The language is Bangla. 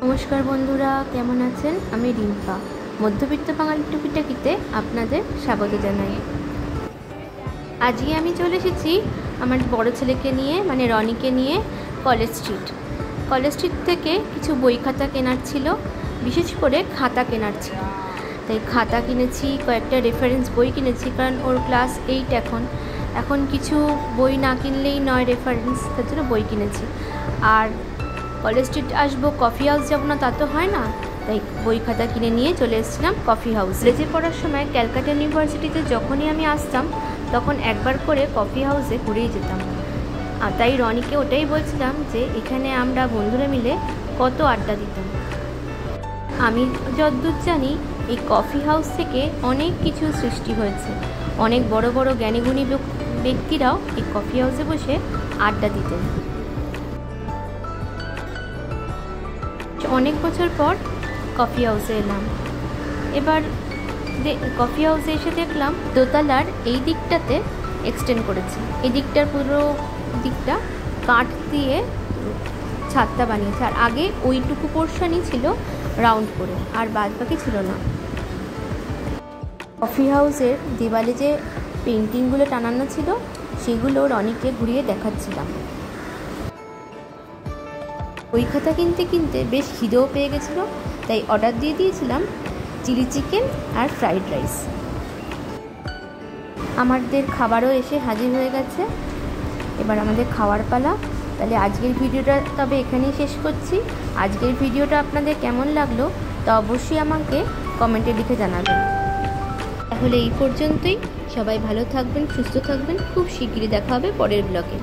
নমস্কার বন্ধুরা, কেমন আছেন? আমি রিম্পা, মধ্যবিত্ত বাঙালি টুকিটাকিতে আপনাদের স্বাগত জানাই। আজকে আমি চলে এসেছি আমার বড় ছেলেকে নিয়ে, মানে রনিকে নিয়ে কলেজ স্ট্রিট থেকে কিছু বই খাতা কেনার ছিল, বিশেষ করে খাতা কেনার ছিল। তাই খাতা কিনেছি, কয়েকটা রেফারেন্স বই কিনেছি, কারণ ওর ক্লাস 8 এখন কিছু বই না কিনলেই নয় রেফারেন্স, তার জন্য বই কিনেছি। আর কলেজ স্ট্রিট আসবো, কফি হাউস যাবো না তা তো হয় না, তাই বই খাতা কিনে নিয়ে চলে এসেছিলাম কফি হাউস। কলেজে পড়ার সময় ক্যালকাটা ইউনিভার্সিটিতে যখনই আমি আসতাম তখন একবার করে কফি হাউসে ঘুরেই যেতাম। আর তাই রনিকে ওটাই বলছিলাম যে এখানে আমরা বন্ধুরা মিলে কত আড্ডা দিতাম। আমি যতদূর জানি এই কফি হাউস থেকে অনেক কিছু সৃষ্টি হয়েছে, অনেক বড় বড় জ্ঞানীগুণী ব্যক্তিরাও এই কফি হাউসে বসে আড্ডা দিতেন। অনেক বছর পর কফি হাউসে এলাম। এবার কফি হাউসে এসে দেখলাম দোতলার এই দিকটাতে এক্সটেন্ড করেছে, এই দিকটার পুরো দিকটা কাঠ দিয়ে ছাদটা বানিয়েছে। আর আগে ওইটুকু পোর্শনই ছিল রাউন্ড করে, আর বাদ বাকি ছিল না। কফি হাউসের দেওয়ালে যে পেন্টিংগুলো টানানো ছিল সেগুলো রনিকে ঘুরিয়ে দেখাচ্ছিলাম। বই খাতা কিনতে কিনতে বেশ খিদেও পেয়ে গেছিলো, তাই অর্ডার দিয়ে দিয়েছিলাম চিলি চিকেন আর ফ্রাইড রাইস। আমাদের খাবারও এসে হাজির হয়ে গেছে, এবার আমাদের খাওয়ার পালা। তাহলে আজকের ভিডিওটা তবে এখানেই শেষ করছি। আজকের ভিডিওটা আপনাদের কেমন লাগলো তা অবশ্যই আমাকে কমেন্টে লিখে জানাবেন। তাহলে এই পর্যন্তই, সবাই ভালো থাকবেন, সুস্থ থাকবেন। খুব শিগগিরই দেখা হবে পরের ব্লগে।